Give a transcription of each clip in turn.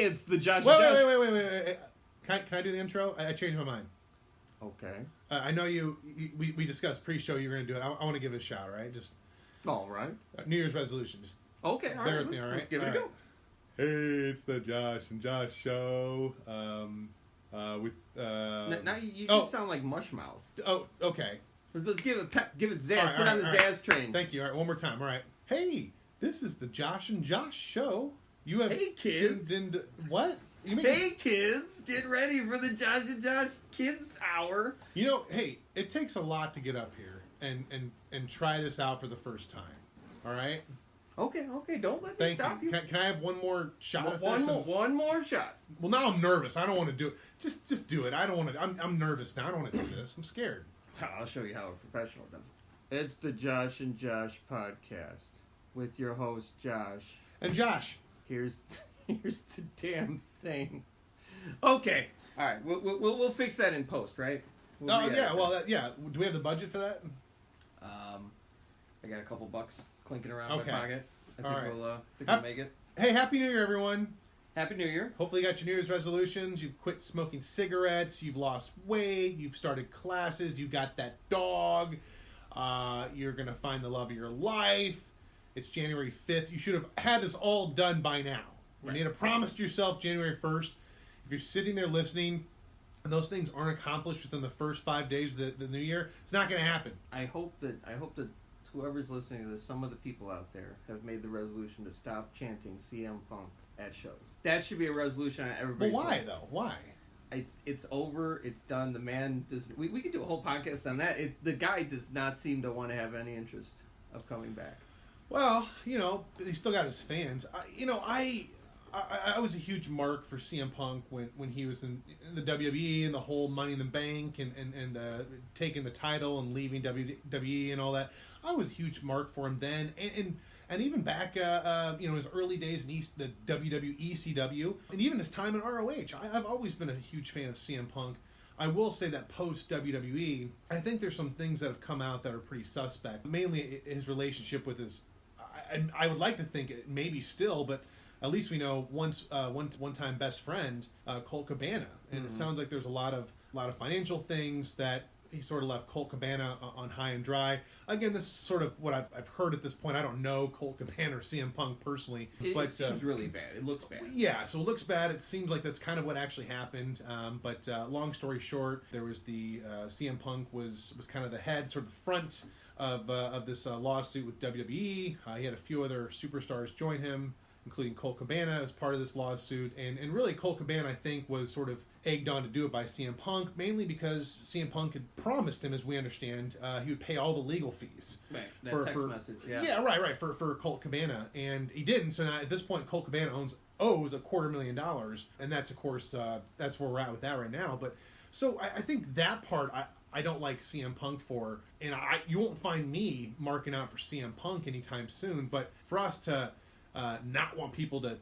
it's the Josh. Wait. Can I do the intro? I changed my mind. Okay. I know we discussed pre-show you were going to do it. I want to give it a shot, right? Just all right. New Year's resolution. Just okay. All bear right. with me, all right? Let's give it a go. Hey, it's the Josh and Josh show. Now you just sound like Mushmouth. Oh, okay. Let's give it pep. Give it zazz. All right, Put on the zazz train. Thank you. All right, one more time. All right. Hey, this is the Josh and Josh show. You have hey kids. tuned into what? Hey kids, get ready for the Josh and Josh Kids Hour. You know, hey, it takes a lot to get up here and try this out for the first time. All right. Okay. Don't let me stop you. Can I have one more shot at this? this? One more shot. Well, now I'm nervous. I don't want to do it. Just do it. I don't want to. I'm nervous now. I don't want to do this. I'm scared. I'll show you how a professional does it. It's the Josh and Josh podcast with your host Josh and Josh. Here's the damn thing. Okay, all right. We'll fix that in post, right? Yeah. Well, yeah. Do we have the budget for that? I got a couple bucks clinking around my pocket. I think we'll make it. Hey, Happy New Year, everyone. Happy New Year. Hopefully you got your New Year's resolutions. You've quit smoking cigarettes. You've lost weight. You've started classes. You got that dog. You're going to find the love of your life. It's January 5th. You should have had this all done by now. You made a promise to yourself January 1st. If you're sitting there listening and those things aren't accomplished within the first 5 days of the new year, it's not going to happen. I hope that whoever's listening to this, some of the people out there have made the resolution to stop chanting CM Punk at shows. That should be a resolution on everybody's But why, list. though? Why? It's over. It's done. The man does. We could do a whole podcast on that. The guy does not seem to want to have any interest of coming back. Well, he still got his fans. I was a huge mark for CM Punk when he was in the WWE and the whole Money in the Bank and taking the title and leaving WWE and all that. I was a huge mark for him then, and even back his early days in the WWE ECW, and even his time in ROH. I've always been a huge fan of CM Punk. I will say that post WWE, I think there's some things that have come out that are pretty suspect. Mainly his relationship with his, I would like to think it maybe still, but at least we know one-time best friend, Colt Cabana, and it sounds like there's a lot of financial things that he sort of left Colt Cabana on high and dry. Again, this is sort of what I've heard at this point. I don't know Colt Cabana or CM Punk personally, but it seems really bad. It looks bad. Yeah, so it looks bad. It seems like that's kind of what actually happened. But long story short, there was the CM Punk was kind of the head, sort of the front of this lawsuit with WWE. He had a few other superstars join him, including Colt Cabana as part of this lawsuit. And really Colt Cabana, I think, was sort of egged on to do it by CM Punk, mainly because CM Punk had promised him, as we understand, he would pay all the legal fees. Right, that text message, yeah. Yeah, right, for Colt Cabana. And he didn't, so now at this point Colt Cabana owes $250,000, and that's, of course, that's where we're at with that right now. But so I think that part I don't like CM Punk for, and you won't find me marking out for CM Punk anytime soon, but for us to not want people to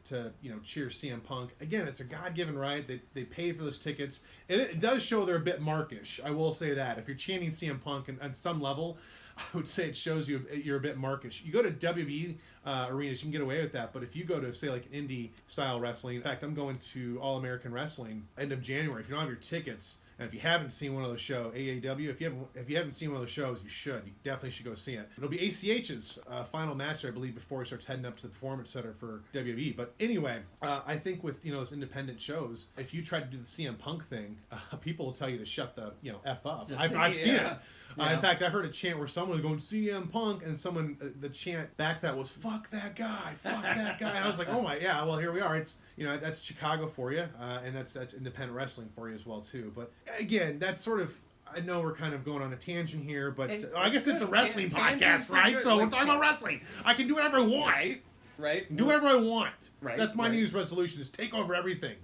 cheer CM Punk. Again, it's a God-given right. They paid for those tickets. It does show they're a bit markish. I will say that. If you're chanting CM Punk on some level, I would say it shows you're a bit markish. You go to WWE arenas, you can get away with that. But if you go to, say, like indie-style wrestling, in fact, I'm going to All-American Wrestling end of January. If you don't have your tickets, and if you haven't seen one of those shows, AAW, if you haven't seen one of those shows, you should. You definitely should go see it. It'll be ACH's final match, I believe, before he starts heading up to the Performance Center for WWE. But anyway, I think with those independent shows, if you try to do the CM Punk thing, people will tell you to shut the F up. I've seen it. Yeah. In fact, I've heard a chant where someone was going CM Punk, and someone the chant back to that was "fuck that guy, fuck that guy," and I was like, "Oh my, yeah, well here we are." It's that's Chicago for you, and that's independent wrestling for you as well too. But again, that's sort of. I know we're kind of going on a tangent here, but I guess it's a wrestling podcast, right? So we're talking about wrestling. I can do whatever I want. Right. Do whatever I want. Right. That's my New Year's resolution: is take over everything.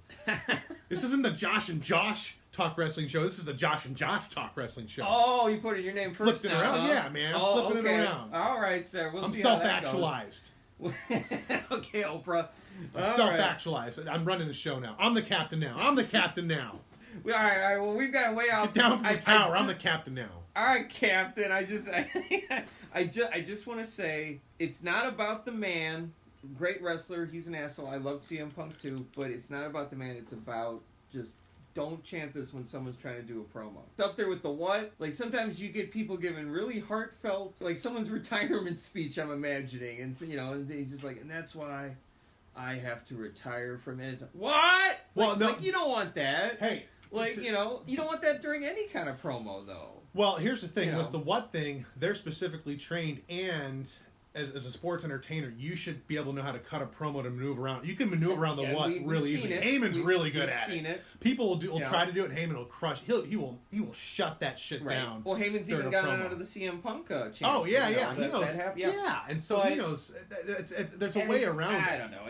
This isn't the Josh and Josh Talk Wrestling Show. This is the Josh and Josh Talk Wrestling Show. Oh, you put in your name first. Flipped it around, yeah, man. Flipping it around. All right, sir. We'll I'm see self-actualized. Okay, Oprah. I'm self-actualized. Right. I'm running the show now. I'm the captain now. All right. Well, we've got way out. Get down from the tower. I'm the captain now. All right, Captain. I just want to say it's not about the man. great wrestler. He's an asshole. I love CM Punk too, but it's not about the man. It's about just don't chant this when someone's trying to do a promo. It's up there with the what. Like sometimes you get people giving really heartfelt, like someone's retirement speech. I'm imagining, and so, and he's just like, and that's why I have to retire from it. It's like, what? Well, no, like you don't want that. Hey, you don't want that during any kind of promo though. Well, here's the thing with the what thing. They're specifically trained and. As a sports entertainer, you should be able to know how to cut a promo to maneuver around. You can maneuver around the what really easily. Heyman's really good at it. People will try to do it. And Heyman will crush. He will shut that shit down. Well, Heyman's even gotten out of the CM Punk chance. Oh yeah. He knows. Yeah, and so he knows. There's a way around it. I don't know.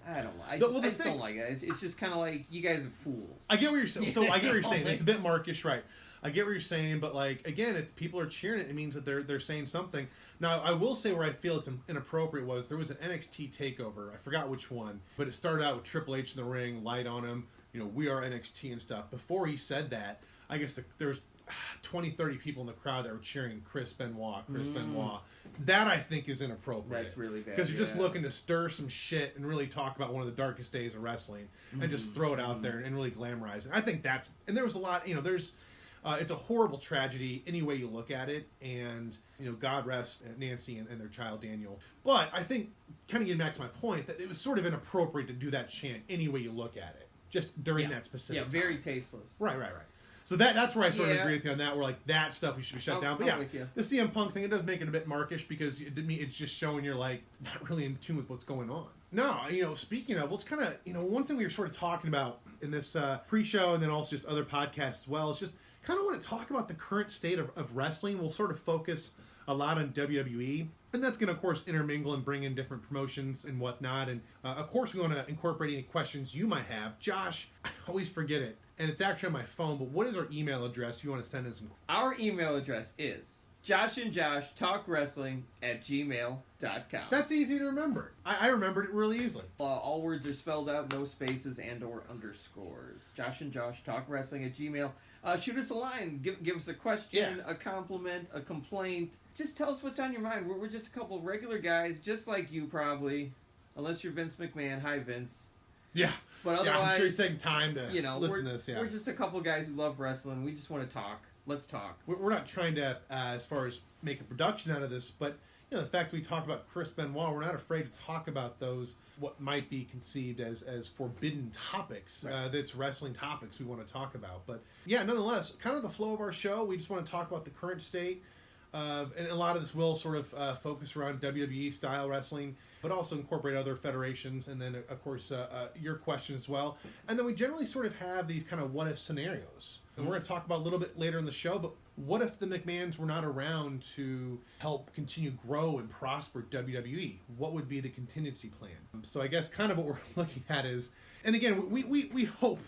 I don't like. I just don't like it. It's just kind of like you guys are fools. I get what you're saying. So I get what you're saying. It's a bit Markish, right? I get what you're saying, but like again, if people are cheering it, it means that they're saying something. Now, I will say where I feel it's inappropriate was there was an NXT takeover. I forgot which one, but it started out with Triple H in the ring, light on him. We are NXT and stuff. Before he said that, I guess there was 20, 30 people in the crowd that were cheering Chris Benoit. That I think is inappropriate. That's really bad. Because you're just looking to stir some shit and really talk about one of the darkest days of wrestling and just throw it out there and really glamorize it. I think that's, and there was a lot, there's. It's a horrible tragedy any way you look at it, and God rest Nancy and their child Daniel. But I think, kind of getting back to my point, that it was sort of inappropriate to do that chant any way you look at it, just during that specific time. Very tasteless. Right. So that's where I sort of agree with you on that. Where like that stuff we should be shut down. But the CM Punk thing, it does make it a bit markish because to me it's just showing you're like not really in tune with what's going on. No, speaking of, well, it's kind of one thing we were sort of talking about in this pre-show and then also just other podcasts as well. It's just kind of want to talk about the current state of wrestling. We'll sort of focus a lot on WWE, and that's going to, of course, intermingle and bring in different promotions and whatnot. And, of course, we want to incorporate any questions you might have. Josh, I always forget it, and it's actually on my phone, but what is our email address if you want to send in some... Our email address is joshandjoshtalkwrestling@gmail.com. That's easy to remember. I remembered it really easily. All words are spelled out, no spaces and or underscores. joshandjoshtalkwrestling@gmail. Shoot us a line. Give us a question, a compliment, a complaint. Just tell us what's on your mind. We're just a couple of regular guys, just like you probably. Unless you're Vince McMahon. Hi, Vince. Yeah. But otherwise, I'm sure he's taking time to listen to this. Yeah. We're just a couple of guys who love wrestling. We just want to talk. Let's talk. We're not trying to, as far as make a production out of this, but the fact we talk about Chris Benoit, we're not afraid to talk about those, what might be conceived as forbidden topics. Right. That's wrestling topics we want to talk about. But yeah, nonetheless, kind of the flow of our show, we just want to talk about the current state of, and a lot of this will sort of focus around WWE style wrestling, but also incorporate other federations, and then of course your questions as well. And then we generally sort of have these kind of what if scenarios. And we're going to talk about a little bit later in the show, but what if the McMahons were not around to help continue grow and prosper WWE? What would be the contingency plan? So I guess kind of what we're looking at is, and again, we hope,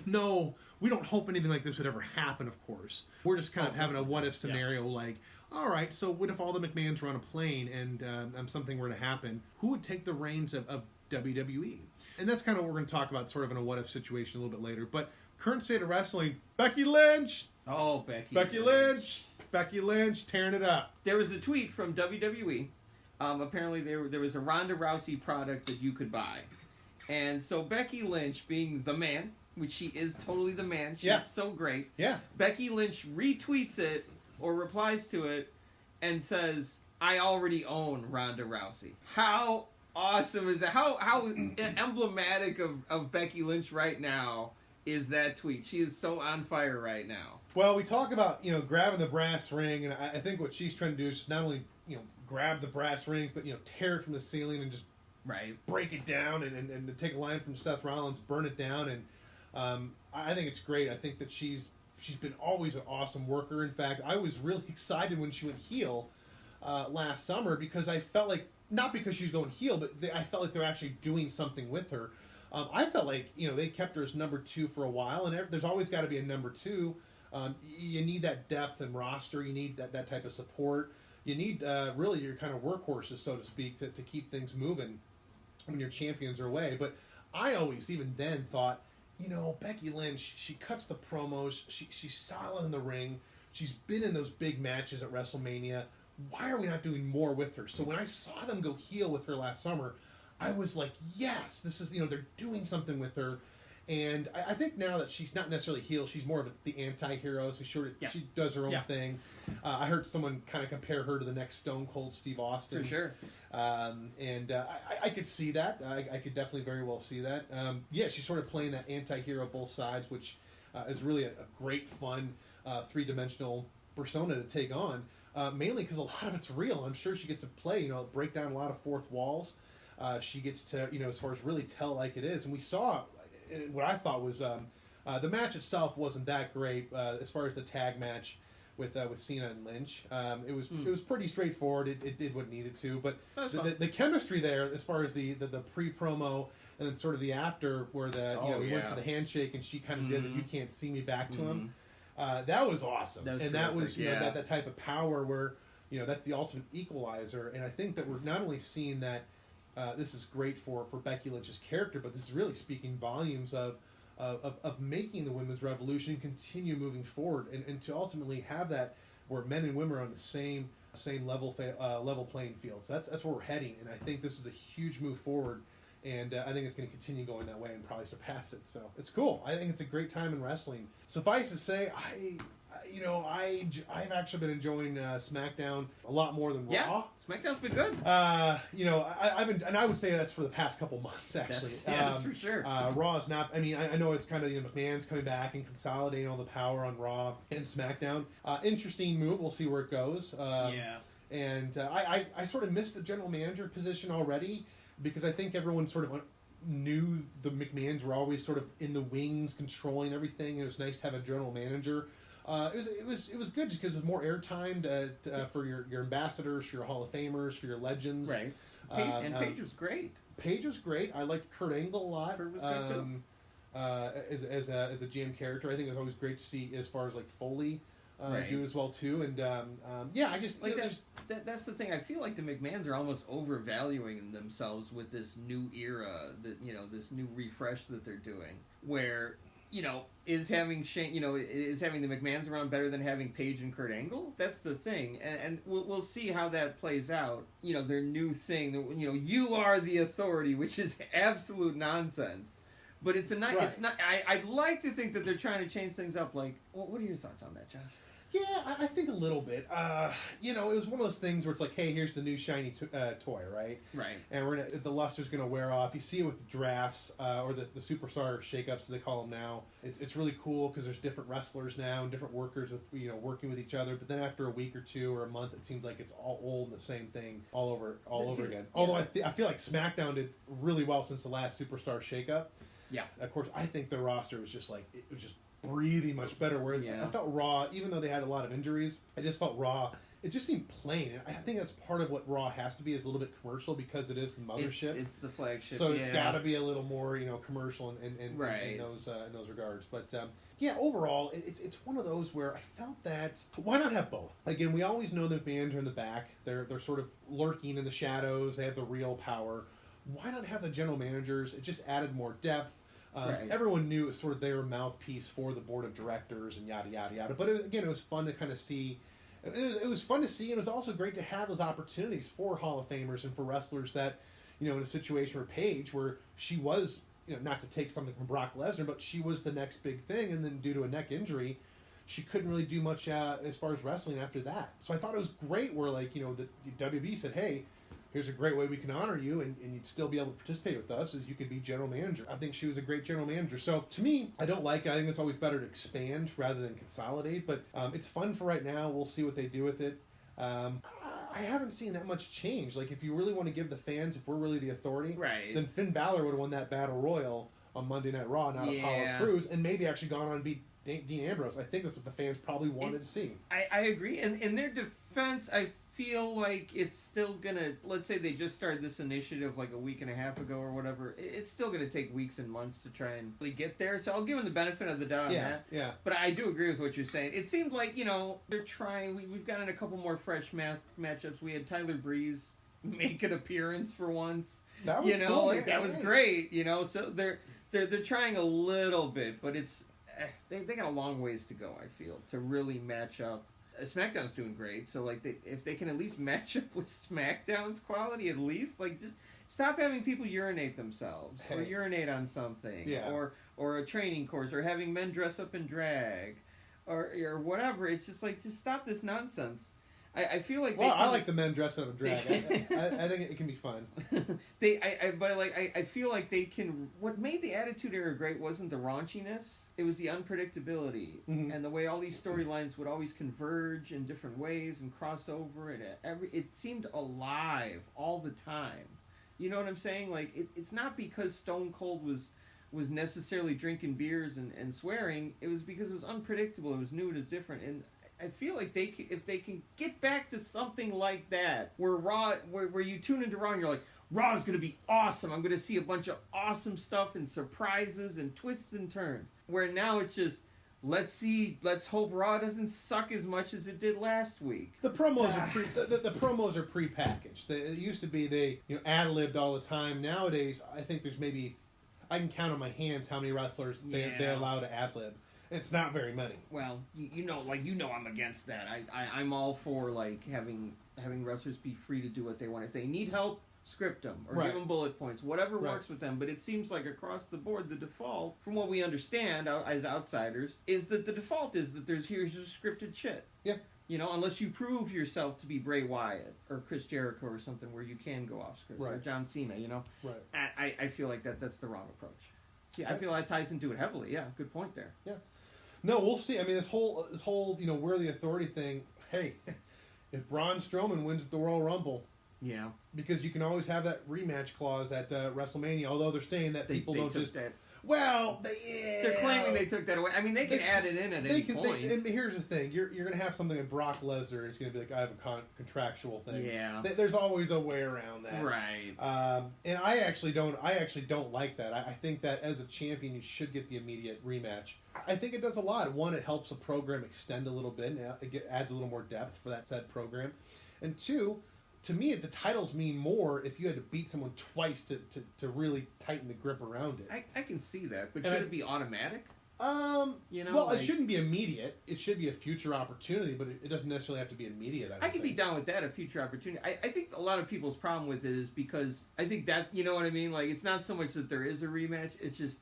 we don't hope anything like this would ever happen, of course. We're just kind of having a what if scenario like, all right, so what if all the McMahons were on a plane and something were to happen? Who would take the reins of WWE? And that's kind of what we're going to talk about sort of in a what if situation a little bit later. But current state of wrestling, Becky Lynch. Oh, Becky Lynch tearing it up. There was a tweet from WWE. Apparently there was a Ronda Rousey product that you could buy. And so Becky Lynch, being the man, which she is totally the man. She's so great. Yeah. Becky Lynch retweets it or replies to it and says, I already own Ronda Rousey. How awesome is that? How emblematic of Becky Lynch right now is that tweet? She is so on fire right now. Well, we talk about, grabbing the brass ring, and I think what she's trying to do is not only, grab the brass rings, but, tear it from the ceiling and just break it down and take a line from Seth Rollins, burn it down, and I think it's great. I think that she's been always an awesome worker. In fact, I was really excited when she went heel last summer because I felt like, not because she was going heel, but I felt like they're actually doing something with her. I felt like, they kept her as number 2 for a while, and there's always got to be a number 2. You need that depth and roster. You need that type of support. You need really your kind of workhorses, so to speak, to keep things moving when your champions are away. But I always, even then, thought, Becky Lynch, she cuts the promos. She's solid in the ring. She's been in those big matches at WrestleMania. Why are we not doing more with her? So when I saw them go heel with her last summer, I was like, yes, this is, they're doing something with her. And I think now that she's not necessarily heel, she's more of the anti-hero, so she does her own thing. I heard someone kind of compare her to the next Stone Cold Steve Austin. For sure. I could see that. I could definitely very well see that. She's sort of playing that anti-hero both sides, which is really a great, fun, three-dimensional persona to take on. Mainly because a lot of it's real. I'm sure she gets to play, break down a lot of fourth walls. She gets to, as far as really tell like it is. And we saw what I thought was the match itself wasn't that great as far as the tag match with Cena and Lynch. It was pretty straightforward. It did what it needed to, but the chemistry there, as far as the pre-promo and then sort of the after, where we went for the handshake and she kind of did the "you can't see me" back to him. That was awesome, that was that type of power where that's the ultimate equalizer. And I think that we're not only seeing that. This is great for Becky Lynch's character, but this is really speaking volumes of making the women's revolution continue moving forward, and to ultimately have that where men and women are on the same level playing field. So that's where we're heading, and I think this is a huge move forward, and I think it's going to continue going that way and probably surpass it. So it's cool. I think it's a great time in wrestling. Suffice to say, I've actually been enjoying SmackDown a lot more than Raw. Yeah, SmackDown's been good. I've been, and I would say that's for the past couple months actually. That's for sure. Raw is not. I mean, I know it's kind of McMahon's coming back and consolidating all the power on Raw and SmackDown. Interesting move. We'll see where it goes. And I sort of missed the general manager position already because I think everyone sort of knew the McMahons were always sort of in the wings controlling everything. It was nice to have a general manager. It was good just because it was more airtime for your ambassadors, for your Hall of Famers, for your legends. Right. Paige was great. Paige was great. I liked Kurt Angle a lot. Kurt was great too. As a GM character, I think it was always great to see as far as like Foley do as well too. And I just like that's the thing. I feel like the McMahons are almost overvaluing themselves with this new era, this new refresh that they're doing, where. Is having Shane, is having the McMahons around better than having Paige and Kurt Angle? That's the thing, and we'll see how that plays out. Their new thing, you are the authority, which is absolute nonsense. But it's it's not. I'd like to think that they're trying to change things up. Like, what are your thoughts on that, Josh? Yeah, I think a little bit. It was one of those things where it's like, hey, here's the new shiny toy, right? Right. And the luster's going to wear off. You see it with the drafts or the superstar shakeups, as they call them now. It's really cool because there's different wrestlers now and different workers with working with each other. But then after a week or two or a month, it seems like it's all old and the same thing all over again. Yeah. Although I feel like SmackDown did really well since the last superstar shakeup. Yeah. Of course, I think the roster was just like it was just breathing much better. Whereas I felt Raw, even though they had a lot of injuries, I just felt Raw. It just seemed plain. And I think that's part of what Raw has to be, is a little bit commercial because it is the mothership. It's the flagship. So it's got to be a little more, commercial in those regards. But overall, it's one of those where I felt that why not have both? Again, we always know the McMahons are in the back. They're sort of lurking in the shadows. They have the real power. Why not have the general managers? It just added more depth. Everyone knew it was sort of their mouthpiece for the board of directors and yada yada yada. But it was fun to kind of see. It was fun to see, and it was also great to have those opportunities for Hall of Famers and for wrestlers that, in a situation where Paige, where she was, not to take something from Brock Lesnar, but she was the next big thing, and then due to a neck injury, she couldn't really do much as far as wrestling after that. So I thought it was great where, the WB said, hey, here's a great way we can honor you, and you'd still be able to participate with us, is you could be general manager. I think she was a great general manager. So to me, I don't like it. I think it's always better to expand rather than consolidate. But it's fun for right now. We'll see what they do with it. I haven't seen that much change. Like, if you really want to give the fans, if we're really the authority, then Finn Balor would have won that Battle Royal on Monday Night Raw, not Apollo Crews, and maybe actually gone on and beat Dean Ambrose. I think that's what the fans probably wanted to see. I agree. And in their defense, I feel like it's still gonna, let's say they just started this initiative like a week and a half ago or whatever, it's still gonna take weeks and months to try and really get there, so I'll give them the benefit of the doubt on that. Yeah. But I do agree with what you're saying. It seemed like, they're trying, we've gotten a couple more fresh matchups. We had Tyler Breeze make an appearance for once. That was cool. That was great, so they're trying a little bit, but it's they got a long ways to go, I feel, to really match up. SmackDown's doing great, so if they can at least match up with SmackDown's quality, at least just stop having people urinate themselves or Hey. urinate on something, Yeah. or a training course, or having men dress up in drag, or whatever. It's just like, just stop this nonsense. I feel like Well, I like the men dressed up in drag. They- I think it can be fun. I feel like they can. What made the Attitude Era great wasn't the raunchiness; it was the unpredictability Mhm. and the way all these storylines would always converge in different ways and cross over. And it seemed alive all the time. You know what I'm saying? Like it's not because Stone Cold was necessarily drinking beers and swearing. It was because it was unpredictable. It was new. It was different. And I feel like if they can get back to something like that, where Raw, where you tune into Raw and you're like, Raw's gonna be awesome. I'm gonna see a bunch of awesome stuff and surprises and twists and turns. Where now it's just, let's hope Raw doesn't suck as much as it did last week. The promos are the promos are pre-packaged. It used to be they ad-libbed all the time. Nowadays, I think there's maybe, I can count on my hands how many wrestlers they allow to ad-lib. It's not very many. Well, you know I'm against that. I'm all for like having wrestlers be free to do what they want. If they need help, script them or give them bullet points, whatever works with them. But it seems like across the board, the default, from what we understand as outsiders, is that the default is that here's just scripted shit. Yeah. You know, unless you prove yourself to be Bray Wyatt or Chris Jericho or something where you can go off script, or John Cena. You know, I feel like that's the wrong approach. See, I feel that ties into it heavily. Yeah, good point there. Yeah. No, we'll see. I mean, this whole we're the authority thing. Hey, if Braun Strowman wins the Royal Rumble, yeah, because you can always have that rematch clause at WrestleMania. Although they're saying that people they don't took just that. Well, they're claiming they took that away. I mean, they can add it in at any point. and here's the thing: you're going to have something like Brock Lesnar. It's going to be like, I have a contractual thing. Yeah. There's always a way around that. Right. And I actually don't like that. I think that as a champion, you should get the immediate rematch. I think it does a lot. One, it helps a program extend a little bit, and it adds a little more depth for that said program. And two, to me, the titles mean more if you had to beat someone twice to really tighten the grip around it. I can see that, but And should it be automatic? You know, well, it shouldn't be immediate. It should be a future opportunity, but it doesn't necessarily have to be immediate. I could be down with that, a future opportunity. I think a lot of people's problem with it is because I think that, you know what I mean? Like, it's not so much that there is a rematch, it's just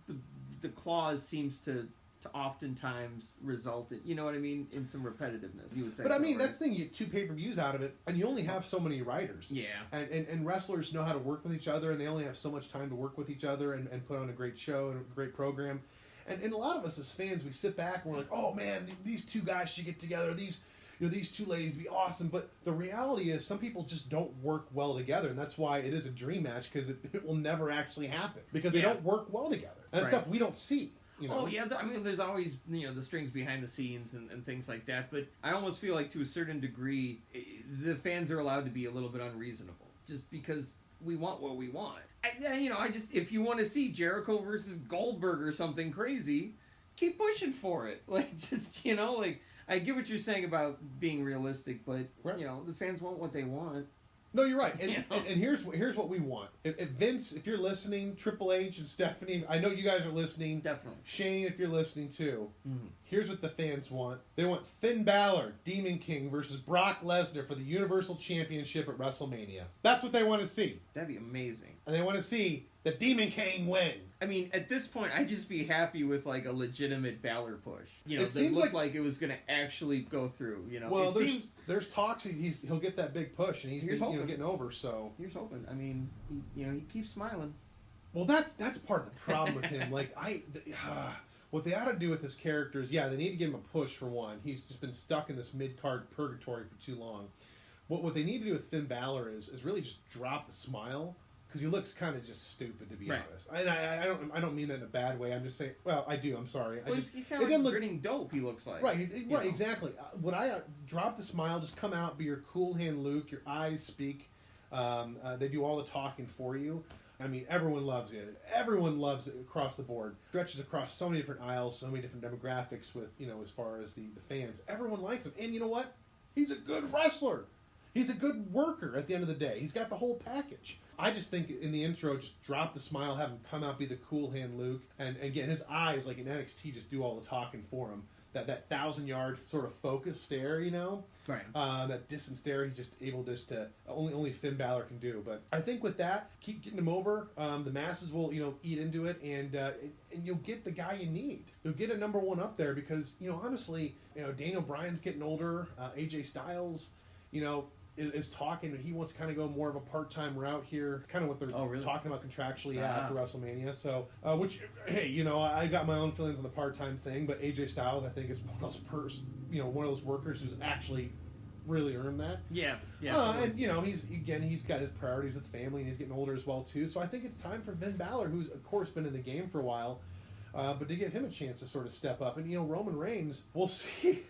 the clause seems to oftentimes result in, you know what I mean, in some repetitiveness. You would say, but I mean, that's the thing. You get 2 pay-per-views out of it, and you only have so many writers. Yeah. And wrestlers know how to work with each other, and they only have so much time to work with each other and put on a great show and a great program. And a lot of us as fans, we sit back and we're like, oh man, these 2 guys should get together. These 2 ladies would be awesome. But the reality is, some people just don't work well together, and that's why it is a dream match, because it will never actually happen because they don't work well together. And that's stuff we don't see. You know? Oh yeah, I mean, there's always the strings behind the scenes and things like that. But I almost feel like to a certain degree, the fans are allowed to be a little bit unreasonable, just because we want what we want. If you want to see Jericho versus Goldberg or something crazy, keep pushing for it. Like, just I get what you're saying about being realistic, but the fans want what they want. No, you're right. And here's what we want. If Vince, if you're listening, Triple H and Stephanie, I know you guys are listening. Definitely. Shane, if you're listening too. Mm-hmm. Here's what the fans want. They want Finn Balor, Demon King, versus Brock Lesnar for the Universal Championship at WrestleMania. That's what they want to see. That'd be amazing. And they want to see the Demon King win. I mean, at this point, I'd just be happy with like a legitimate Balor push. It that looked like it was going to actually go through. Well, there's talks. He'll get that big push, and he's getting over. So here's hoping. I mean, he keeps smiling. Well, that's part of the problem with him. Like what they ought to do with his character is, they need to give him a push for one. He's just been stuck in this mid-card purgatory for too long. What they need to do with Finn Balor is really just drop the smile. Because he looks kind of just stupid, to be honest. I don't mean that in a bad way. I'm just saying. Well, I do. I'm sorry. He's kind of like grinning dope. He looks like right. Exactly. Would I drop the smile? Just come out, be your cool hand Luke. Your eyes speak. They do all the talking for you. I mean, everyone loves it. Everyone loves it across the board. Stretches across so many different aisles, so many different demographics. With as far as the fans, everyone likes him. And you know what? He's a good wrestler. He's a good worker at the end of the day. He's got the whole package. I just think in the intro, just drop the smile, have him come out, be the cool hand Luke, and get his eyes, like in NXT, just do all the talking for him. that 1,000-yard sort of focus stare, you know, Right. that distance stare. He's just able just to only Finn Balor can do. But I think with that, keep getting him over. The masses will eat into it, and you'll get the guy you need. You'll get a number one up there because honestly, Daniel Bryan's getting older. AJ Styles, is talking. He wants to kind of go more of a part-time route here. Kind of what they're really? talking about contractually after WrestleMania. So, which, hey, I got my own feelings on the part-time thing, but AJ Styles, I think, is one of those one of those workers who's actually really earned that. Yeah. And he's got his priorities with family, and he's getting older as well too. So I think it's time for Finn Balor, who's of course been in the game for a while, but to give him a chance to sort of step up. And Roman Reigns, we'll see.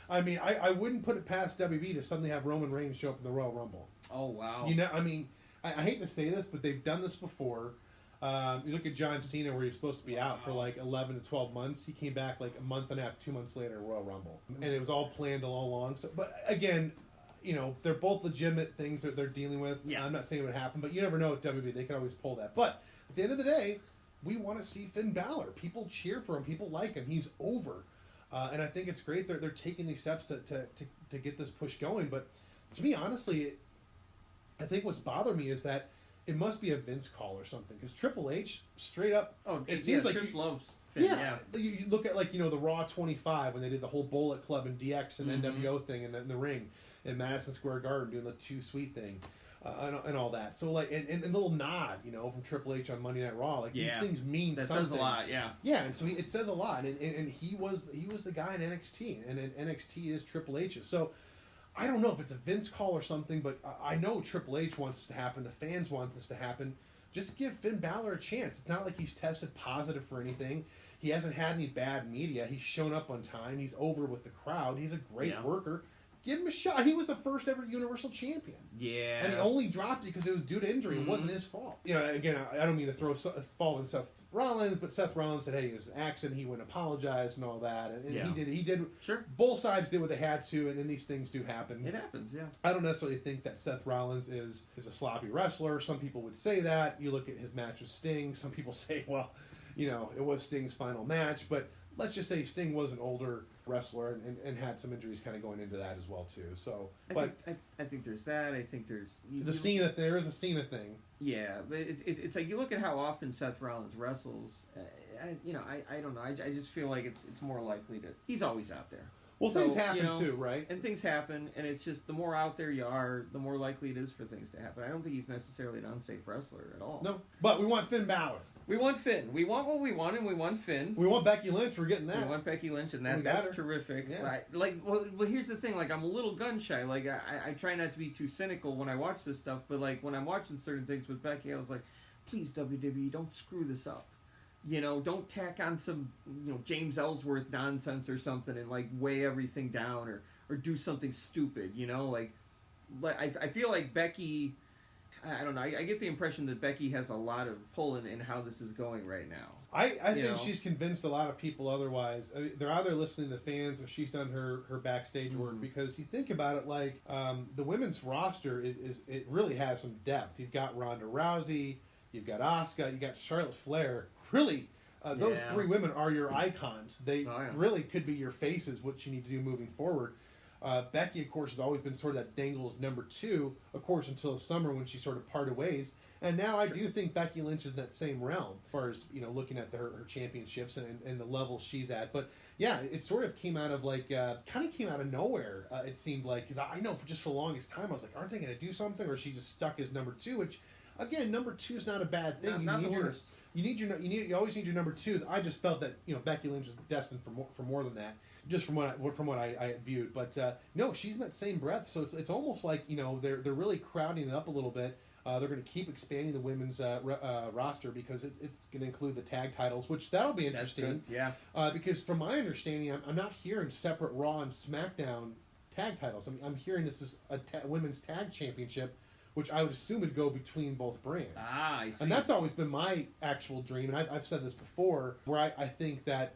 I mean, I wouldn't put it past WB to suddenly have Roman Reigns show up in the Royal Rumble. Oh, wow. I mean, I hate to say this, but they've done this before. You look at John Cena, where he was supposed to be out for like 11 to 12 months. He came back like a month and a half, 2 months later, Royal Rumble. And it was all planned all along. So, but again, they're both legitimate things that they're dealing with. Yeah. I'm not saying it would happen, but you never know with WB. They can always pull that. But at the end of the day, we want to see Finn Balor. People cheer for him. People like him. He's over. And I think it's great they're taking these steps to get this push going. But to me, honestly, I think what's bothered me is that it must be a Vince call or something. Because Triple H, straight up, it seems like Triple loves Finn. Yeah. You look at the Raw 25 when they did the whole Bullet Club and DX and NWO thing in the ring in Madison Square Garden doing the Too Sweet thing. And all that. So and a little nod, from Triple H on Monday Night Raw. These things mean something. That says a lot, yeah. Yeah, and so it says a lot. And he was the guy in NXT, and NXT is Triple H's. So I don't know if it's a Vince call or something, but I know Triple H wants this to happen. The fans want this to happen. Just give Finn Balor a chance. It's not like he's tested positive for anything. He hasn't had any bad media. He's shown up on time. He's over with the crowd. He's a great worker. Give him a shot. He was the first ever Universal Champion. Yeah. And he only dropped it because it was due to injury. It wasn't his fault. Again, I don't mean to throw fault on Seth Rollins, but Seth Rollins said, hey, it was an accident. He wouldn't apologize and all that. And he did. Sure. Both sides did what they had to, and then these things do happen. It happens, yeah. I don't necessarily think that Seth Rollins is a sloppy wrestler. Some people would say that. You look at his match with Sting. Some people say, well, it was Sting's final match. But let's just say Sting was an older wrestler and had some injuries kind of going into that as well too. So, I think there's that. I think there's Cena. There is a Cena thing. Yeah, but it's like you look at how often Seth Rollins wrestles. I don't know. I just feel like it's more likely that he's always out there. Well, things happen too, right? And things happen, and it's just the more out there you are, the more likely it is for things to happen. I don't think he's necessarily an unsafe wrestler at all. No, but we want Finn Balor. We want Finn. We want what we want, and we want Finn. We want Becky Lynch. We're getting that. We want Becky Lynch, and that's terrific. Yeah. Well, here's the thing. I'm a little gun shy. I try not to be too cynical when I watch this stuff, but when I'm watching certain things with Becky, I was like, please, WWE, don't screw this up. Don't tack on some, James Ellsworth nonsense or something and weigh everything down or do something stupid. I feel like Becky. I don't know. I get the impression that Becky has a lot of pull in how this is going right now. I think she's convinced a lot of people otherwise. I mean, they're either listening to the fans or she's done her backstage work, because you think about it, the women's roster it really has some depth. You've got Ronda Rousey, you've got Asuka, you've got Charlotte Flair. Really, those three women are your icons. They really could be your faces, what you need to do moving forward. Becky, of course, has always been sort of that Dangle's number two, of course, until the summer when she sort of parted ways. And now I do think Becky Lynch is in that same realm as far as, looking at her championships and the level she's at. But yeah, it sort of came out of kind of came out of nowhere, it seemed like, because I know for the longest time I was like, aren't they going to do something? Or she just stuck as number two, which, again, number two is not a bad thing. Not the worst. You always need your number twos. I just felt that Becky Lynch was destined for more than that, just from what I viewed. But no, she's in that same breath. So it's almost like they're really crowding it up a little bit. They're going to keep expanding the women's roster because it's going to include the tag titles, which that'll be interesting. Yeah. Because from my understanding, I'm not hearing separate Raw and SmackDown tag titles. I'm hearing this is a women's tag championship, which I would assume would go between both brands. I see. And that's always been my actual dream, and I've said this before, where I think that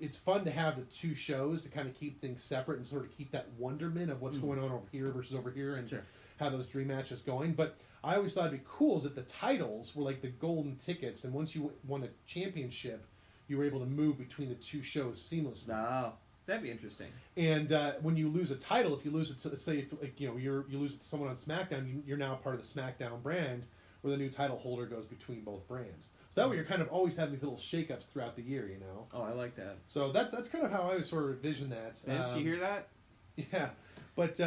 it's fun to have the two shows to kind of keep things separate and sort of keep that wonderment of what's going on over here versus over here, and have those dream matches going. But I always thought it'd be cool is that the titles were like the golden tickets, and once you won a championship, you were able to move between the two shows seamlessly. No. That'd be interesting. And when you lose a title, if you lose it to, let's say, if, like, you lose it to someone on SmackDown, you're now part of the SmackDown brand, where the new title holder goes between both brands. So that way, you're kind of always having these little shakeups throughout the year, you know. Oh, I like that. So that's kind of how I would sort of envision that. Vince, you hear that? Yeah, but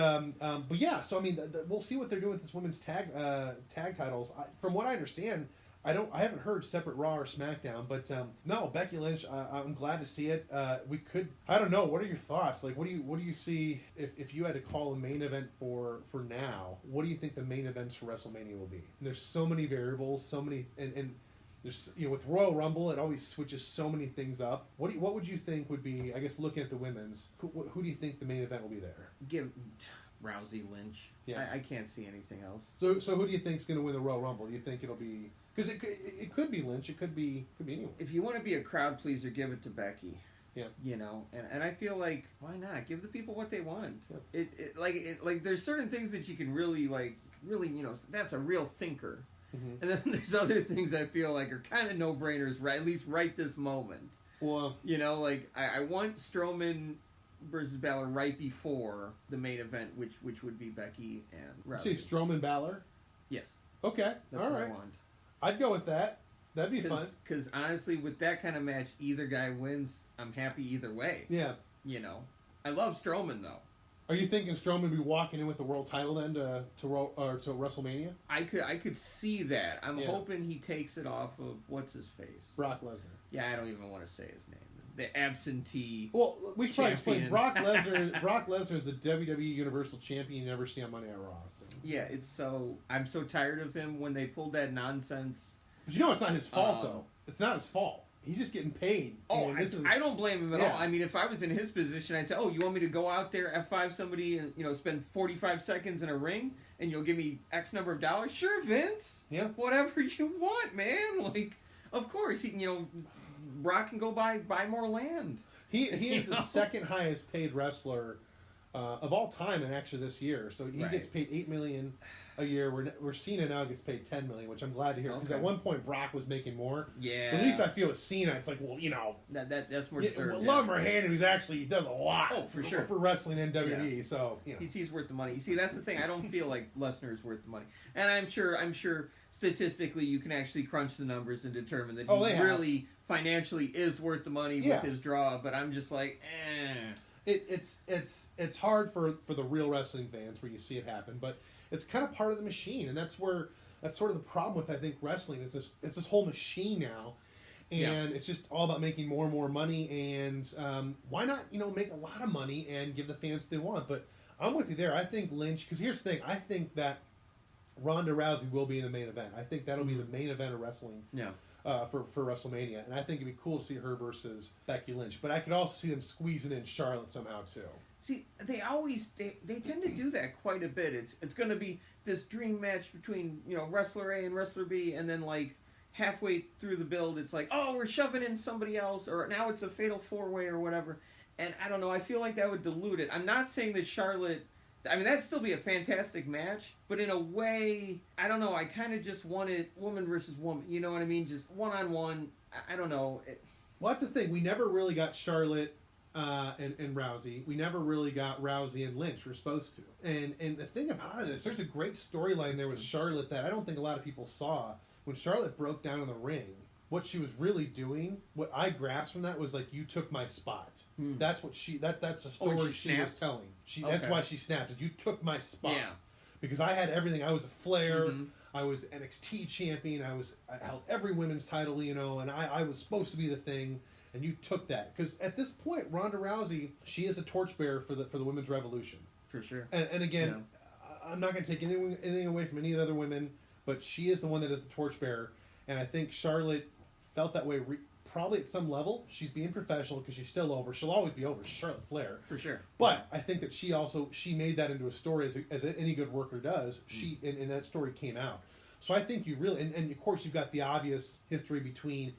yeah. So I mean, we'll see what they're doing with this women's tag titles. From what I understand, I haven't heard separate Raw or SmackDown, but no, Becky Lynch. I'm glad to see it. We could. I don't know. What are your thoughts? Like, what do you see if you had to call a main event for now? What do you think the main events for WrestleMania will be? And there's so many variables, so many, and there's, with Royal Rumble, it always switches so many things up. What would you think would be? I guess looking at the women's, who do you think the main event will be there? Give Rousey, Lynch. Yeah. I can't see anything else. So who do you think is going to win the Royal Rumble? Do you think it'll be? Because it could be Lynch. It could be anyone. If you want to be a crowd pleaser, give it to Becky. Yeah. You know, and I feel like, why not give the people what they want? Yeah. Like there's certain things that you can really that's a real thinker. Mm-hmm. And then there's other things I feel like are kind of no-brainers, right? At least right this moment. Well, like I want Strowman versus Balor right before the main event, which would be Becky and Rousey. see Strowman Balor. Yes. Okay. That's all what right. I want. I'd go with that. That'd be fun. Because honestly, with that kind of match, either guy wins. I'm happy either way. Yeah. I love Strowman though. Are you thinking Strowman would be walking in with the world title then to WrestleMania? I could see that. I'm Yeah. hoping he takes it off of what's his face. Brock Lesnar. Yeah, I don't even want to say his name. The absentee. Well, we should probably explain. champion. Brock Lesnar. Brock Lesnar is the WWE Universal Champion. You never see on Monday Night Raw. So. Yeah, I'm so tired of him when they pulled that nonsense. But it's not his fault though. It's not his fault. He's just getting paid. Oh, and I don't blame him at Yeah. all. I mean, if I was in his position, I'd say, "Oh, you want me to go out there F5 somebody and spend 45 seconds in a ring, and you'll give me X number of dollars?" Sure, Vince. Yeah. Whatever you want, man. Like, of course, Brock can go buy more land. He is the second highest paid wrestler of all time, and actually this year. So he Right. gets paid $8 million a year. We're Cena now gets paid $10 million, which I'm glad to hear because Okay. at one point Brock was making more. Yeah. At least I feel with Cena, it's like, well, that's more yeah, deserved. Love Merhan, he does a lot. Oh, for sure. For wrestling in WWE. So He's worth the money. You see, that's the thing. I don't feel like Lesnar's worth the money, and I'm sure statistically you can actually crunch the numbers and determine that Oh, he they have. really financially is worth the money Yeah. with his draw. But I'm just like, It's hard for the real wrestling fans where you see it happen, but it's kind of part of the machine, and that's sort of the problem with, I think, wrestling. It's this whole machine now, and it's just all about making more and more money. And why not make a lot of money and give the fans what they want? But I'm with you there. I think Lynch, because here's the thing. I think that Ronda Rousey will be in the main event. I think that'll be the main event of wrestling. Yeah. For WrestleMania, and I think it'd be cool to see her versus Becky Lynch. But I could also see them squeezing in Charlotte somehow too. See, they tend to do that quite a bit. It's going to be this dream match between wrestler A and wrestler B, and then like halfway through the build, it's like, oh, we're shoving in somebody else, or now it's a fatal 4-way or whatever. And I don't know. I feel like that would dilute it. I'm not saying that Charlotte. I mean, that'd still be a fantastic match, but in a way, I don't know. I kind of just wanted woman versus woman. You know what I mean? Just one-on-one. I don't know. Well, that's the thing. We never really got Charlotte and Rousey. We never really got Rousey and Lynch. We're supposed to. And the thing about it is, there's a great storyline there with Charlotte that I don't think a lot of people saw. When Charlotte broke down in the ring, what she was really doing, what I grasped from that was like, you took my spot. That's what that's a story she was telling. That's why she snapped. Is you took my spot. Yeah. Because I had everything. I was a Flair. I was NXT champion. I held every women's title, and I was supposed to be the thing, and you took that. Because at this point, Ronda Rousey, she is a torchbearer for the women's revolution. For sure. And again, I'm not going to take anything away from any of the other women, but she is the one that is the torchbearer. And I think Charlotte felt that way probably at some level. She's being professional because she's still over. She'll always be over. She's Charlotte Flair. For sure. But I think that she made that into a story as any good worker does. And that story came out. So I think you really, and of course you've got the obvious history between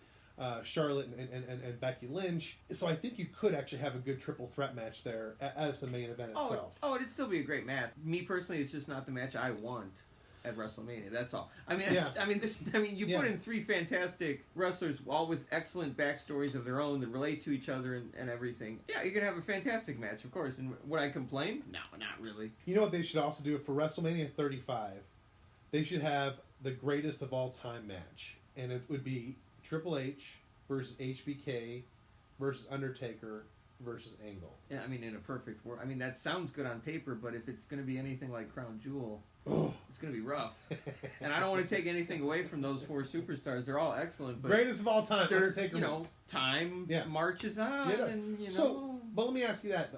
Charlotte and Becky Lynch. So I think you could actually have a good triple threat match there as the main event itself. Oh, it'd still be a great match. Me personally, it's just not the match I want. at WrestleMania. That's all. I mean, Yeah. You put in three fantastic wrestlers, all with excellent backstories of their own that relate to each other and everything. Yeah, you're gonna have a fantastic match, of course. And would I complain? No, not really. You know what they should also do for WrestleMania 35? They should have the greatest of all time match, and it would be Triple H versus HBK versus Undertaker versus Angle. Yeah, I mean, in a perfect world. I mean, that sounds good on paper, but if it's going to be anything like Crown Jewel, it's going to be rough. And I don't want to take anything away from those four superstars. They're all excellent. But greatest of all time, Undertaker. Time marches on. Yeah, it does. And, So, but let me ask you that.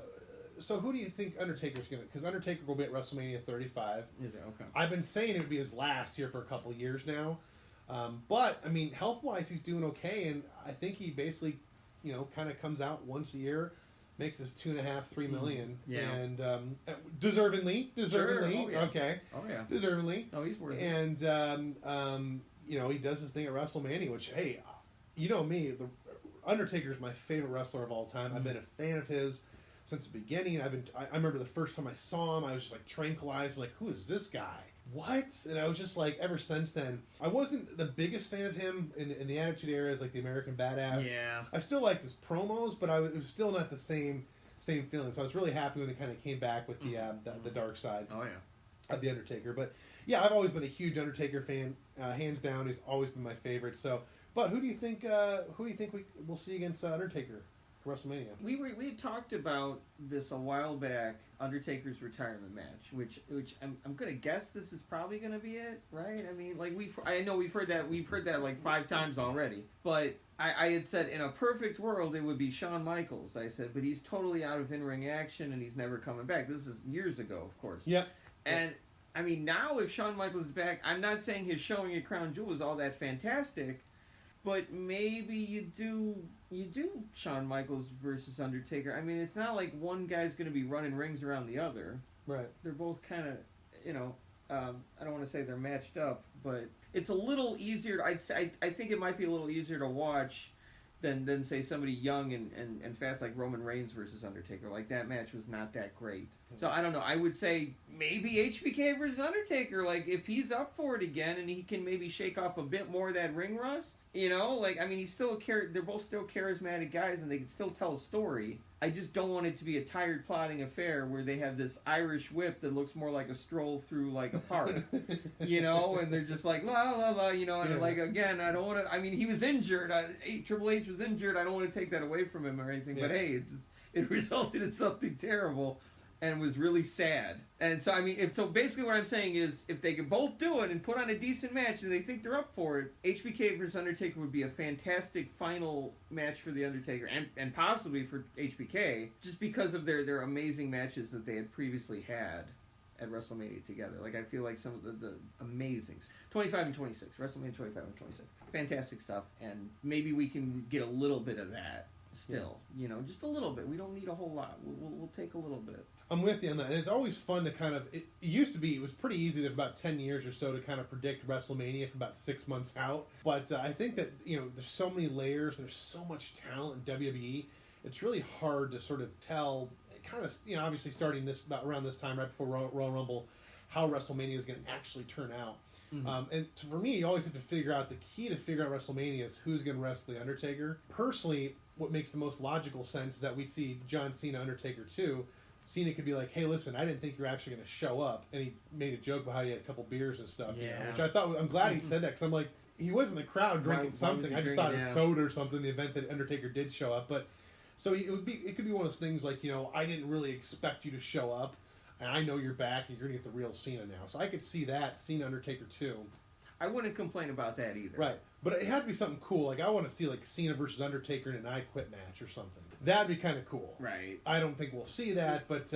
So who do you think Undertaker's going to... Because Undertaker will be at WrestleMania 35. Is it? Okay. I've been saying it would be his last here for a couple of years now. But, I mean, health-wise, he's doing okay. And I think he basically, kind of comes out once a year, makes his $2.5-3 million. Yeah. And deservingly. Sure. Oh, yeah. Okay. Oh, yeah. Deservingly. Oh, he's worth it. And, he does his thing at WrestleMania, which, hey, you know me, the Undertaker's my favorite wrestler of all time. I've been a fan of his since the beginning. I remember the first time I saw him, I was just like tranquilized, like, who is this guy? What? And I was just like, ever since then, I wasn't the biggest fan of him in the Attitude Era as like the American Badass. Yeah. I still liked his promos, but it was still not the same feeling. So I was really happy when he kind of came back with the dark side. Oh, yeah. Of the Undertaker. But yeah, I've always been a huge Undertaker fan, hands down. He's always been my favorite. So, but who do you think we'll see against Undertaker? WrestleMania. We had talked about this a while back, Undertaker's retirement match, which I'm gonna guess this is probably gonna be it, right? I mean, like I know we've heard that like 5 times already, but I had said in a perfect world it would be Shawn Michaels. I said, but he's totally out of in-ring action and he's never coming back. This is years ago, of course. Yep. And I mean, now if Shawn Michaels is back, I'm not saying his showing at Crown Jewel is all that fantastic. But maybe you do Shawn Michaels versus Undertaker. I mean, it's not like one guy's going to be running rings around the other. Right. They're both kind of, I don't want to say they're matched up, but it's a little easier. I think it might be a little easier to watch than say somebody young and fast like Roman Reigns versus Undertaker. Like that match was not that great. So I don't know. I would say maybe HBK versus Undertaker. Like if he's up for it again and he can maybe shake off a bit more of that ring rust. He's still they're both still charismatic guys and they can still tell a story. I just don't want it to be a tired plotting affair where they have this Irish whip that looks more like a stroll through like a park, and they're just like la la la, and like again, I don't want to. I mean, he was injured. Triple H was injured. I don't want to take that away from him or anything. Yeah. But hey, it resulted in something terrible. And was really sad. And so, I mean, so basically what I'm saying is, if they can both do it and put on a decent match and they think they're up for it, HBK versus Undertaker would be a fantastic final match for The Undertaker and possibly for HBK, just because of their amazing matches that they had previously had at WrestleMania together. Like, I feel like some of the amazing... 25 and 26. WrestleMania 25 and 26. Fantastic stuff. And maybe we can get a little bit of that still. Just a little bit. We don't need a whole lot. We'll take a little bit. I'm with you on that. And it's always fun to kind of... It used to be, it was pretty easy for about 10 years or so to kind of predict WrestleMania for about 6 months out. But I think that, there's so many layers, there's so much talent in WWE, it's really hard to sort of tell, kind of, obviously starting around this time, right before Royal Rumble, how WrestleMania is going to actually turn out. Mm-hmm. And for me, you always have to figure out, the key to figure out WrestleMania is who's going to wrestle The Undertaker. Personally, what makes the most logical sense is that we see John Cena, Undertaker 2. Cena could be like, hey, listen, I didn't think you were actually going to show up. And he made a joke about how he had a couple beers and stuff, which I thought, I'm glad he said that, because I'm like, he was in the crowd drinking something. I just thought it was soda or something, the event that Undertaker did show up. But, so it could be one of those things like, I didn't really expect you to show up, and I know you're back, and you're going to get the real Cena now. So I could see that, Cena, Undertaker 2. I wouldn't complain about that either. Right. But it had to be something cool. Like, I want to see, like, Cena versus Undertaker in an I Quit match or something. That'd be kind of cool. Right. I don't think we'll see that, but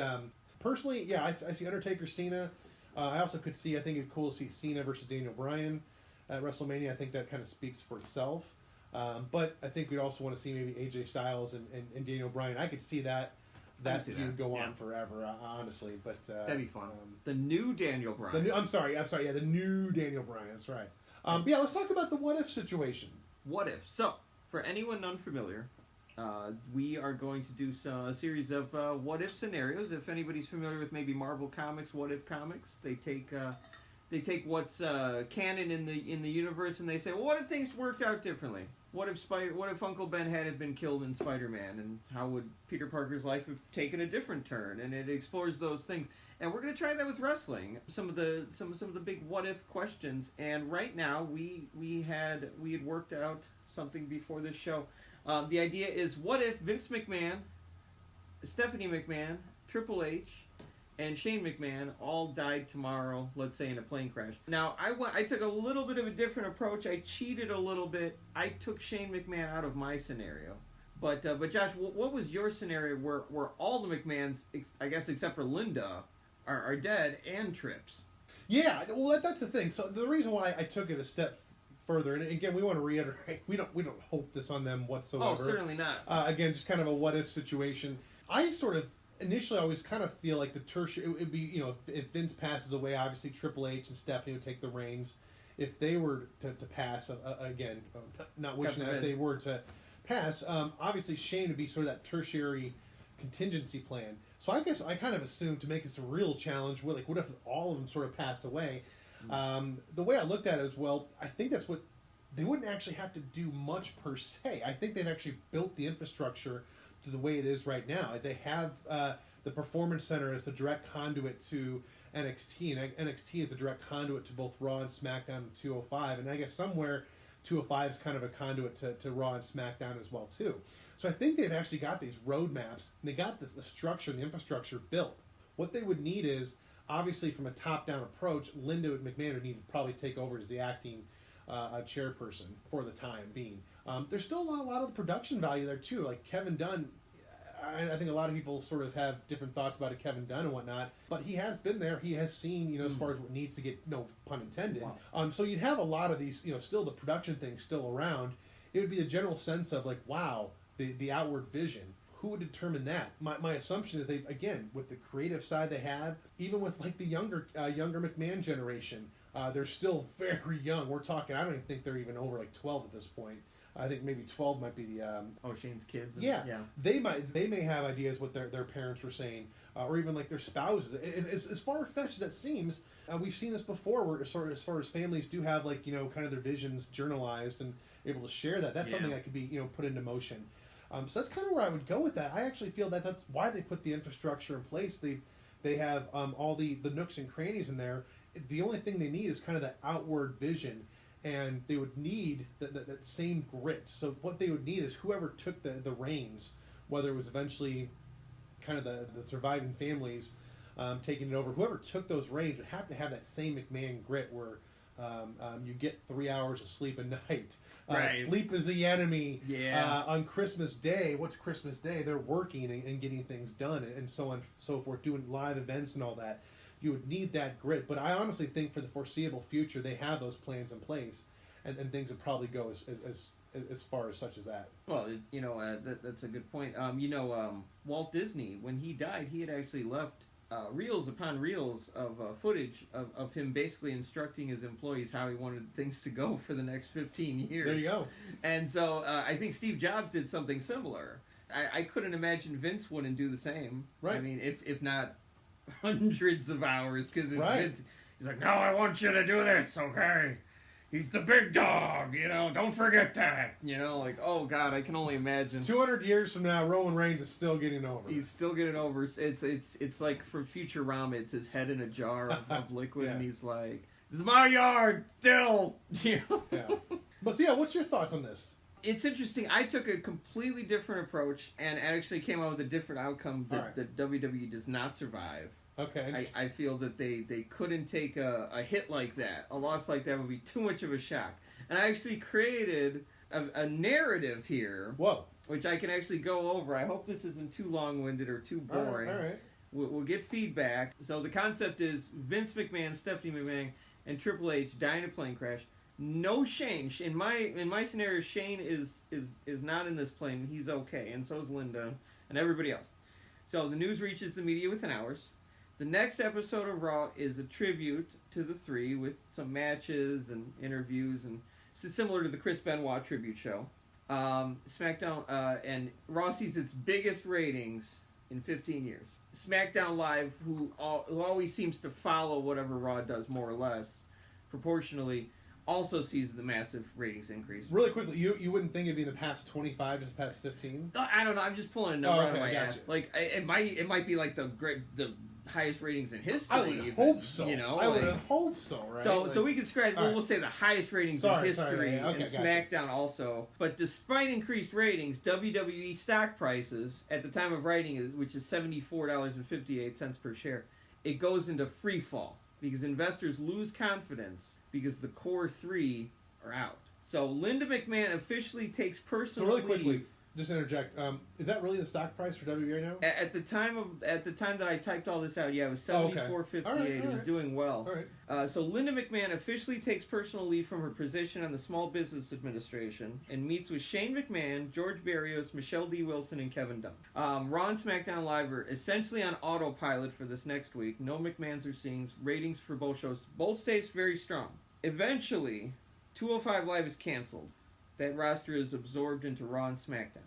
personally, yeah, I see Undertaker, Cena. I also could see, I think it'd be cool to see Cena versus Daniel Bryan at WrestleMania. I think that kind of speaks for itself. But I think we'd also want to see maybe AJ Styles and Daniel Bryan. I could see that feud go on forever, honestly. But that'd be fun. The new Daniel Bryan. The new Daniel Bryan. That's right. But yeah, let's talk about the what if situation. What if? So, for anyone unfamiliar, we are going to do a series of what if scenarios. If anybody's familiar with maybe Marvel Comics, What If Comics, they take they take what's canon in the universe, and they say, well, what if things worked out differently? What if Uncle Ben had been killed in Spider-Man, and how would Peter Parker's life have taken a different turn? And it explores those things. And we're going to try that with wrestling. Some of the big what if questions. And right now we had worked out something before this show. The idea is, what if Vince McMahon, Stephanie McMahon, Triple H, and Shane McMahon all died tomorrow, let's say in a plane crash. Now, I took a little bit of a different approach. I cheated a little bit. I took Shane McMahon out of my scenario. But Josh, what was your scenario where all the McMahons, I guess except for Linda, are dead and Trips? Yeah, well, that's the thing. So the reason why I took it a step further, and again, we want to reiterate, we don't hope this on them whatsoever. Oh, certainly not. Again, just kind of a what if situation. I sort of initially always kind of feel like the tertiary, it would be, you know, if Vince passes away, obviously Triple H and Stephanie would take the reins. If they were to pass, again, not wishing that, if they were to pass, obviously Shane would be sort of that tertiary contingency plan. So I guess I kind of assumed, to make this a real challenge, what if all of them sort of passed away? The way I looked at it is, well, I think that's what, they wouldn't actually have to do much per se. I think they've actually built the infrastructure to the way it is right now. They have the Performance Center as the direct conduit to NXT, and NXT is the direct conduit to both Raw and SmackDown and 205, and I guess somewhere 205 is kind of a conduit to Raw and SmackDown as well too. So I think they've actually got these roadmaps, and they got the structure, the infrastructure built. What they would need is, obviously from a top-down approach, Linda McMahon would need to probably take over as the acting chairperson for the time being. There's still a lot of the production value there too. Like Kevin Dunn, I think a lot of people sort of have different thoughts about Kevin Dunn and whatnot, but he has been there. He has seen, you know, as far as what needs to get, no pun intended. Wow. So you'd have a lot of these, you know, still the production thing still around. It would be the general sense of like, wow, the outward vision. Who would determine that? My assumption is they, again, with the creative side they have, even with like the younger McMahon generation, they're still very young. We're talking, I don't even think they're even over like 12 at this point. I think maybe 12 might be the... Shane's kids. Yeah. They may have ideas what their parents were saying, or even like their spouses. As far-fetched as that seems, we've seen this before, where sort of as far as families do have like, you know, kind of their visions journalized and able to share that. That's something that could be, you know, put into motion. So that's kind of where I would go with that. I actually feel that that's why they put the infrastructure in place. They have all the nooks and crannies in there. The only thing they need is kind of that outward vision, and they would need that same grit. So what they would need is whoever took the reins, whether it was eventually kind of the surviving families taking it over, whoever took those reins would have to have that same McMahon grit where you get 3 hours of sleep a night. Right. Sleep is the enemy. Yeah. On Christmas Day, what's Christmas Day? They're working and getting things done and so on, so forth, doing live events and all that. You would need that grit. But I honestly think for the foreseeable future, they have those plans in place, and things would probably go as far as such as that. Well, you know, that's a good point. Walt Disney, when he died, he had actually left reels upon reels of footage of him basically instructing his employees how he wanted things to go for the next 15 years. There you go. And so I think Steve Jobs did something similar. I couldn't imagine Vince wouldn't do the same. Right. I mean, if not hundreds of hours, because right. Vince, he's like, no, I want you to do this, okay? He's the big dog, you know, don't forget that. You know, like, oh, God, I can only imagine. 200 years from now, Roman Reigns is still getting over. He's still getting over. It's like from Futurama, it's his head in a jar of liquid, and he's like, this is my yard, still. You know? Yeah. But so, yeah, what's your thoughts on this? It's interesting. I took a completely different approach and actually came out with a different outcome that WWE does not survive. Okay. I feel that they couldn't take a hit like that. A loss like that would be too much of a shock. And I actually created a narrative here. Whoa. Which I can actually go over. I hope this isn't too long-winded or too boring. All right. We'll get feedback. So the concept is Vince McMahon, Stephanie McMahon, and Triple H die in a plane crash. No Shane. In my scenario, Shane is not in this plane. He's okay, and so is Linda and everybody else. So the news reaches the media within hours. The next episode of Raw is a tribute to the three with some matches and interviews, and it's similar to the Chris Benoit tribute show. SmackDown and Raw sees its biggest ratings in 15 years. SmackDown Live, who always seems to follow whatever Raw does more or less, proportionally, also sees the massive ratings increase. Really quickly, you wouldn't think it'd be in the past 25, just the past 15? I don't know. I'm just pulling a number out of my gotcha. ass. Like it might be like the highest ratings in history. I would even, hope so. You know, I would hope so, right? So we could scratch. We'll say the highest ratings in history, Okay, and SmackDown also. But despite increased ratings, WWE stock prices at the time of writing, which is $74.58 per share, it goes into free fall because investors lose confidence because the core three are out. So Linda McMahon officially takes personal leave. So really quickly, leave. just interject. Is that really the stock price for WWE right now? At the time that I typed all this out, yeah, it was $74.58. All right. It was doing well. All right. So Linda McMahon officially takes personal leave from her position on the Small Business Administration and meets with Shane McMahon, George Barrios, Michelle D. Wilson, and Kevin Dunn. Raw and SmackDown Live are essentially on autopilot for this next week. No McMahons or scenes. Ratings for both shows both stays very strong. Eventually, 205 Live is canceled. That roster is absorbed into Raw and SmackDown.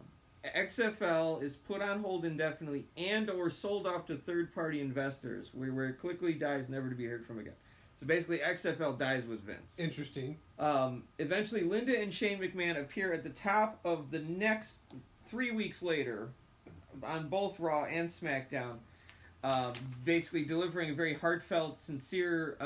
XFL is put on hold indefinitely and or sold off to third-party investors, where it quickly dies, never to be heard from again. So basically, XFL dies with Vince. Interesting. Eventually, Linda and Shane McMahon appear at the top of the next 3 weeks later on both Raw and SmackDown, basically delivering a very heartfelt, sincere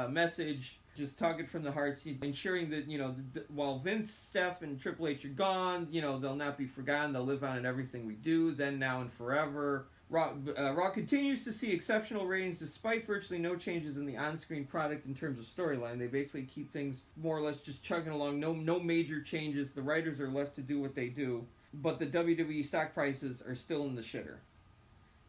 message, just talking from the heart, ensuring that, while Vince, Steph, and Triple H are gone, they'll not be forgotten. They'll live on in everything we do, then, now, and forever. Raw continues to see exceptional ratings despite virtually no changes in the on-screen product in terms of storyline. They basically keep things more or less just chugging along. No major changes. The writers are left to do what they do. But the WWE stock prices are still in the shitter.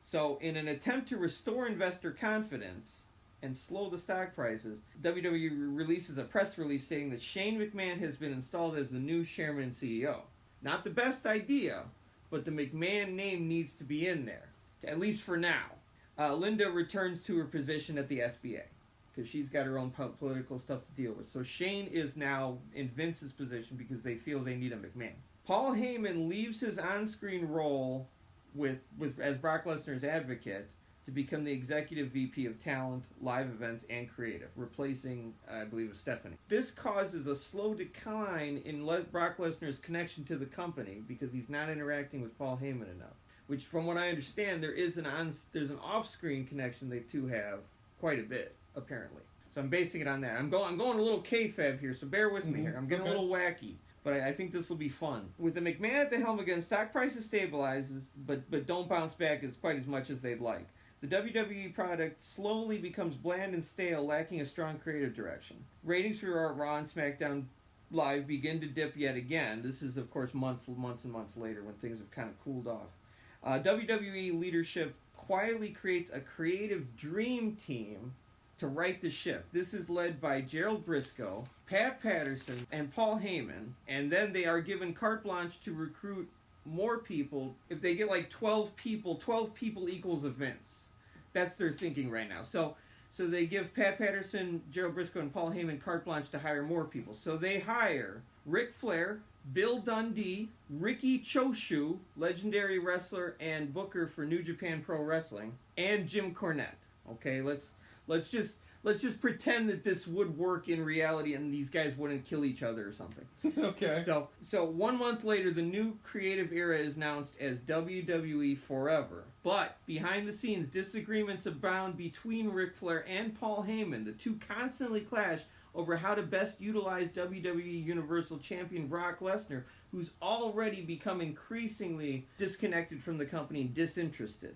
So in an attempt to restore investor confidence and slow the stock prices, WWE releases a press release stating that Shane McMahon has been installed as the new chairman and CEO. Not the best idea, but the McMahon name needs to be in there, at least for now. Linda returns to her position at the SBA because she's got her own political stuff to deal with. So Shane is now in Vince's position because they feel they need a McMahon. Paul Heyman leaves his on-screen role with as Brock Lesnar's advocate to become the executive VP of talent, live events, and creative, replacing, I believe, it was Stephanie. This causes a slow decline in Brock Lesnar's connection to the company because he's not interacting with Paul Heyman enough. Which, from what I understand, there's an off-screen connection they two have quite a bit, apparently. So I'm basing it on that. I'm going a little kayfabe here, so bear with me here. I'm getting a little wacky. But I think this will be fun. With the McMahon at the helm again, stock prices stabilizes, but don't bounce back quite as much as they'd like. The WWE product slowly becomes bland and stale, lacking a strong creative direction. Ratings for Raw and SmackDown Live begin to dip yet again. This is, of course, months and months later when things have kind of cooled off. WWE leadership quietly creates a creative dream team to right the ship. This is led by Gerald Briscoe, Pat Patterson, and Paul Heyman, and then they are given carte blanche to recruit more people. If they get like 12 people equals a Vince. That's their thinking right now. So they give Pat Patterson, Gerald Briscoe, and Paul Heyman carte blanche to hire more people. So they hire Ric Flair, Bill Dundee, Riki Choshu, legendary wrestler and booker for New Japan Pro Wrestling, and Jim Cornette. Okay, let's just pretend that this would work in reality and these guys wouldn't kill each other or something. Okay. So 1 month later, the new creative era is announced as WWE Forever. But behind the scenes, disagreements abound between Ric Flair and Paul Heyman. The two constantly clash over how to best utilize WWE Universal Champion Brock Lesnar, who's already become increasingly disconnected from the company and disinterested.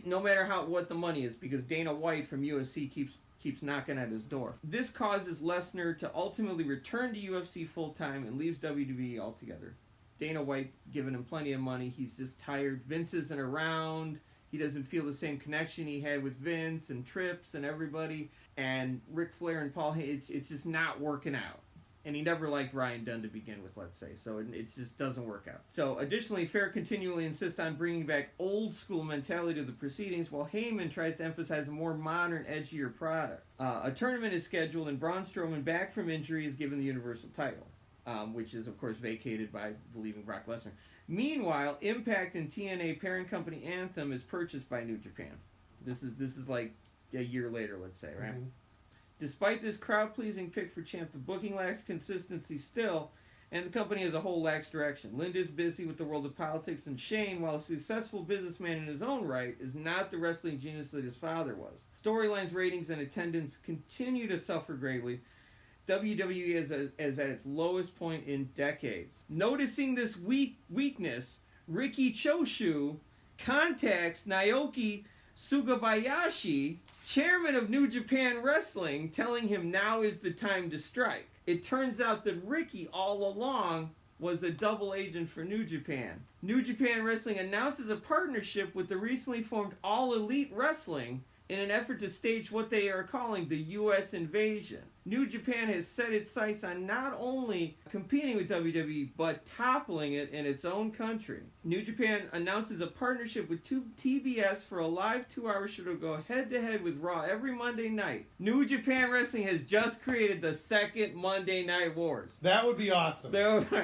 No matter what the money is, because Dana White from UFC keeps knocking at his door. This causes Lesnar to ultimately return to UFC full-time and leaves WWE altogether. Dana White's given him plenty of money. He's just tired. Vince isn't around. He doesn't feel the same connection he had with Vince and Trips and everybody. And Ric Flair and Paul Heyman, it's just not working out. And he never liked Ryan Dunn to begin with, let's say. So it just doesn't work out. So additionally, Flair continually insists on bringing back old school mentality to the proceedings, while Heyman tries to emphasize a more modern, edgier product. A tournament is scheduled, and Braun Strowman, back from injury, is given the Universal title. which is, of course, vacated by leaving Brock Lesnar. Meanwhile, Impact and TNA parent company Anthem is purchased by New Japan. This is like a year later, let's say, right? Mm-hmm. Despite this crowd-pleasing pick for champ, the booking lacks consistency still, and the company as a whole lacks direction. Linda is busy with the world of politics, and Shane, while a successful businessman in his own right, is not the wrestling genius that his father was. Storylines, ratings, and attendance continue to suffer greatly. WWE is at its lowest point in decades. Noticing this weakness, Riki Choshu contacts Naoki Sugabayashi, chairman of New Japan Wrestling, telling him now is the time to strike. It turns out that Riki all along was a double agent for New Japan. New Japan Wrestling announces a partnership with the recently formed All Elite Wrestling in an effort to stage what they are calling the U.S. invasion. New Japan has set its sights on not only competing with WWE, but toppling it in its own country. New Japan announces a partnership with TBS for a live 2-hour show to go head-to-head with Raw every Monday night. New Japan Wrestling has just created the second Monday Night Wars. That would be awesome.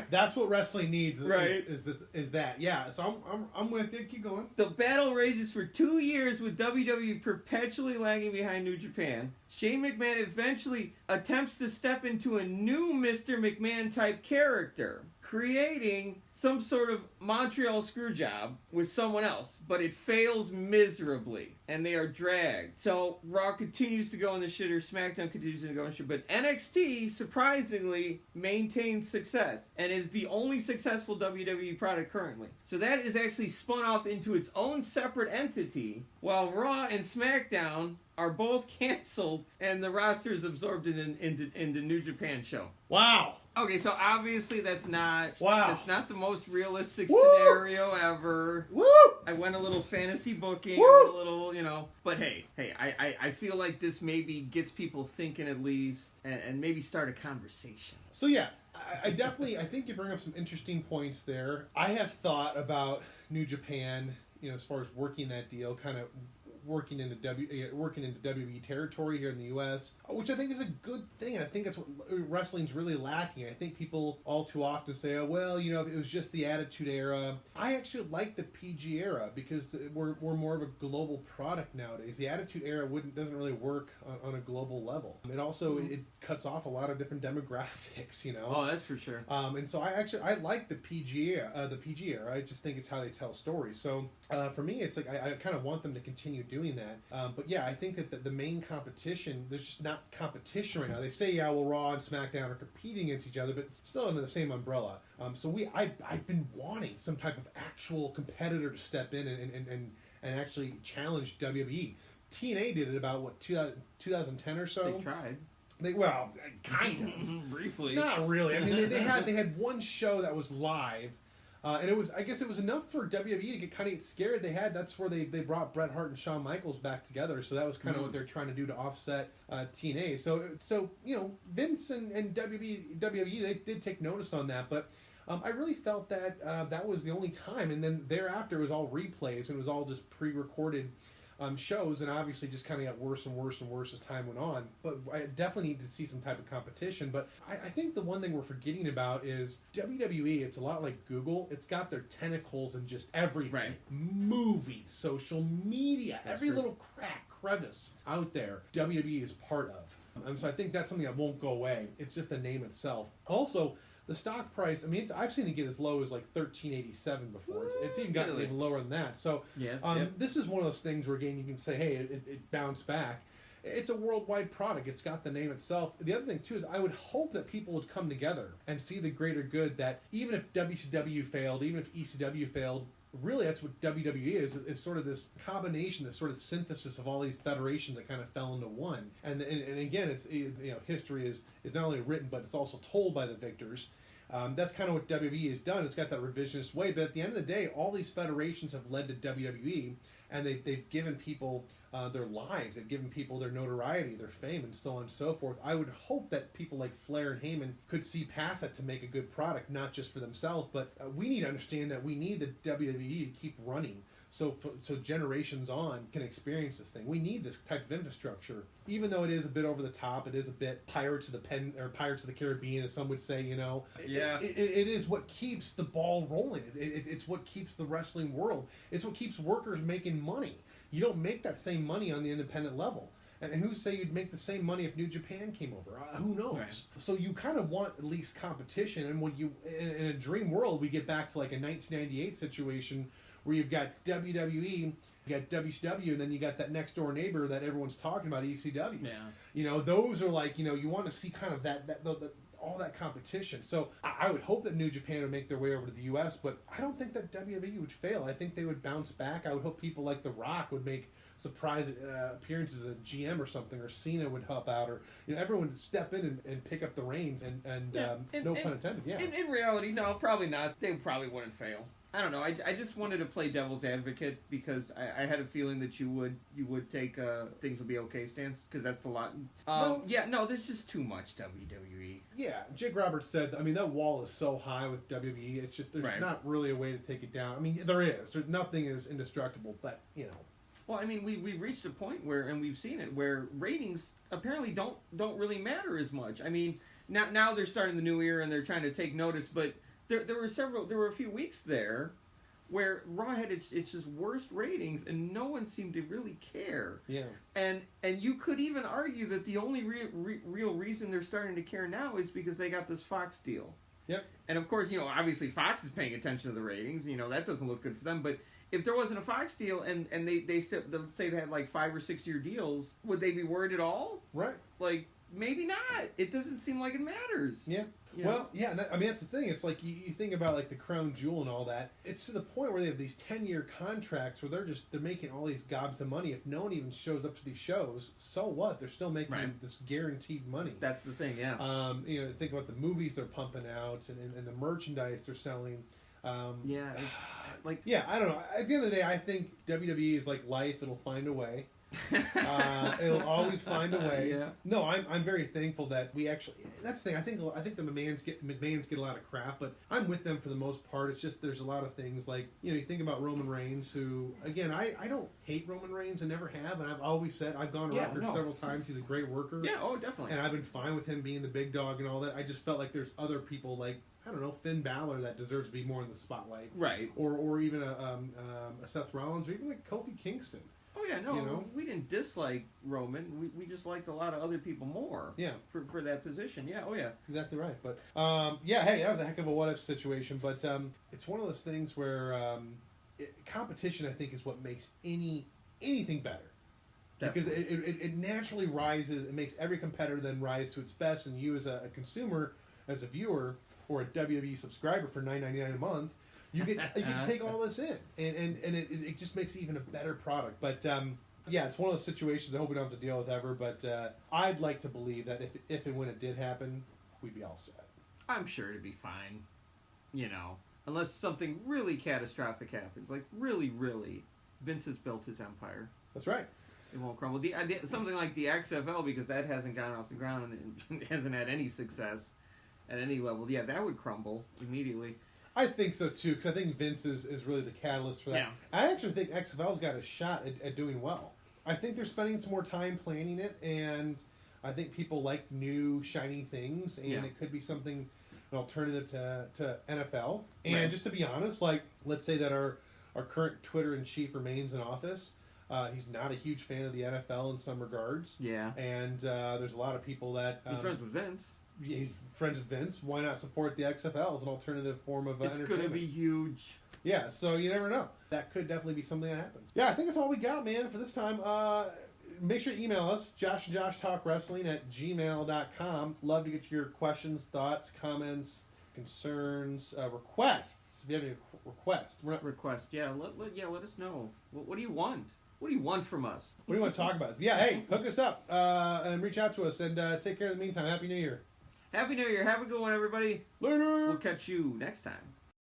That's what wrestling needs, right? Is that. Yeah, so I'm with you. Keep going. The battle rages for 2 years with WWE perpetually lagging behind New Japan. Shane McMahon eventually attempts to step into a new Mr. McMahon-type character, creating some sort of Montreal Screwjob with someone else, but it fails miserably, and they are dragged. So Raw continues to go in the shitter, SmackDown continues to go in the shitter, but NXT, surprisingly, maintains success, and is the only successful WWE product currently. So that is actually spun off into its own separate entity, while Raw and SmackDown are both canceled, and the roster is absorbed into New Japan show. Wow. Okay, so obviously that's not the most realistic Woo! Scenario ever. Woo! I went a little fantasy booking, Woo! a little, but hey, I feel like this maybe gets people thinking at least, and maybe start a conversation. So yeah, I think you bring up some interesting points there. I have thought about New Japan, as far as working that deal, kind of working into WWE territory here in the U.S., which I think is a good thing. And I think that's what wrestling's really lacking. I think people all too often say, oh, well, it was just the Attitude Era. I actually like the PG era because we're more of a global product nowadays. The Attitude Era doesn't really work on a global level. It also it cuts off a lot of different demographics, Oh, that's for sure. And so I like the PG era. I just think it's how they tell stories. So for me, it's like I kind of want them to continue doing that. But yeah, I think that the main competition, there's just not competition right now. They say, Raw and SmackDown are competing against each other, but it's still under the same umbrella. So I've been wanting some type of actual competitor to step in and actually challenge WWE. TNA did it about 2010 or so. They tried. Kind of briefly. Not really. I mean, they had one show that was live. And I guess it was enough for WWE to get scared. That's where they brought Bret Hart and Shawn Michaels back together. So that was kind of what they're trying to do to offset TNA. So Vince and WWE they did take notice on that, but I really felt that that was the only time. And then thereafter it was all replays and it was all just pre-recorded shows, and obviously just kind of got worse and worse and worse as time went on. But I definitely need to see some type of competition. But I think the one thing we're forgetting about is WWE. It's a lot like Google. It's got their tentacles in just everything. Right. Movies, social media, That's every true. Little crevice out there, WWE is part of. So I think that's something that won't go away. It's just the name itself. Also, the stock price, I've seen it get as low as like $13.87 before. It's even gotten Really? even lower than that. So this is one of those things where, again, you can say, hey, it bounced back. It's a worldwide product. It's got the name itself. The other thing, too, is I would hope that people would come together and see the greater good, that even if WCW failed, even if ECW failed, really that's what WWE is sort of this combination, this sort of synthesis of all these federations that kind of fell into one. And again, it's history is not only written, but it's also told by the victors. That's kind of what WWE has done. It's got that revisionist way, but at the end of the day, all these federations have led to WWE, and they've given people their lives, they've given people their notoriety, their fame, and so on and so forth. I would hope that people like Flair and Heyman could see past that to make a good product, not just for themselves, but we need to understand that we need the WWE to keep running so generations on can experience this thing. We need this type of infrastructure, even though it is a bit over the top. It is a bit Pirates of the Caribbean, as some would say. Yeah. It is what keeps the ball rolling. It's what keeps the wrestling world. It's what keeps workers making money. You don't make that same money on the independent level. And who say you'd make the same money if New Japan came over? Who knows? Right. So you kind of want at least competition. And when you, in a dream world, we get back to like a 1998 situation where you've got WWE, you got WCW, and then you got that next door neighbor that everyone's talking about, ECW. Yeah. Those are like, you want to see kind of that all that competition. So I would hope that New Japan would make their way over to the U.S., but I don't think that WWE would fail. I think they would bounce back. I would hope people like The Rock would make surprise appearances at GM or something, or Cena would help out, or everyone would step in and pick up the reins. And no pun intended. Yeah. In reality, no, probably not. They probably wouldn't fail. I don't know. I just wanted to play devil's advocate because I had a feeling that you would take things will be okay stance, because that's the lot. There's just too much WWE. Yeah, Jake Roberts said. I mean, that wall is so high with WWE. It's just there's not really a way to take it down. I mean, there is. Nothing is indestructible, but Well, I mean, we've reached a point where, and we've seen it, where ratings apparently don't really matter as much. I mean, now they're starting the new era and they're trying to take notice, but there were a few weeks there where Raw had its just worst ratings and no one seemed to really care. Yeah. And you could even argue that the only real reason they're starting to care now is because they got this Fox deal. Yep. And of course, obviously Fox is paying attention to the ratings. That doesn't look good for them, but if there wasn't a Fox deal and they still, let's say they had like 5 or 6 year deals, would they be worried at all? Right. Like, maybe not. It doesn't seem like it matters. Yeah. Well, yeah, that's the thing. It's like you think about like the Crown Jewel and all that. It's to the point where they have these 10-year contracts where they're making all these gobs of money. If no one even shows up to these shows, so what? They're still making this guaranteed money. That's the thing, yeah. Think about the movies they're pumping out and the merchandise they're selling. I don't know. At the end of the day, I think WWE is like life; it'll find a way. It'll always find a way. Yeah. No, I'm very thankful that we actually. That's the thing. I think the McMahons get a lot of crap, but I'm with them for the most part. It's just there's a lot of things like you think about Roman Reigns, who again I don't hate Roman Reigns, I never have, and I've always said I've gone on record several times. He's a great worker. Yeah. Oh, definitely. And I've been fine with him being the big dog and all that. I just felt like there's other people like. I don't know, Finn Balor that deserves to be more in the spotlight, right? Or even a Seth Rollins, or even like Kofi Kingston. Oh yeah, no, we didn't dislike Roman. We just liked a lot of other people more. Yeah, for that position. Yeah, oh yeah, that's exactly right. But hey, that was a heck of a what if situation. But it's one of those things where competition, I think, is what makes anything better. Definitely. Because it naturally rises. It makes every competitor then rise to its best, and you as a consumer, as a viewer, or a WWE subscriber for $9.99 a month, you get to take all this in, and it just makes even a better product. But it's one of those situations I hope we don't have to deal with ever. But I'd like to believe that if and when it did happen, we'd be all set. I'm sure it'd be fine, unless something really catastrophic happens, like really, Vince has built his empire. That's right. It won't crumble. Something like the XFL, because that hasn't gotten off the ground and hasn't had any success at any level. Yeah, that would crumble immediately. I think so too, because I think Vince is really the catalyst for that. Yeah. I actually think XFL's got a shot at doing well. I think they're spending some more time planning it, and I think people like new, shiny things, and it could be something, an alternative to NFL. And just to be honest, like, let's say that our current Twitter-in-chief remains in office. He's not a huge fan of the NFL in some regards. Yeah. And there's a lot of people that... he's friends with Vince. He's friends with Vince. Why not support the XFL as an alternative form of entertainment? It's going to be huge. Yeah, so you never know. That could definitely be something that happens. Yeah, I think that's all we got, man, for this time. Make sure to email us, joshtalkwrestling@gmail.com. Love to get your questions, thoughts, comments, concerns, requests. If you have any requests. Request, yeah. Let us know. What do you want? What do you want from us? What do you want to talk about? Yeah, hey, hook us up and reach out to us, and take care in the meantime. Happy New Year. Happy New Year. Have a good one, everybody. Later. We'll catch you next time.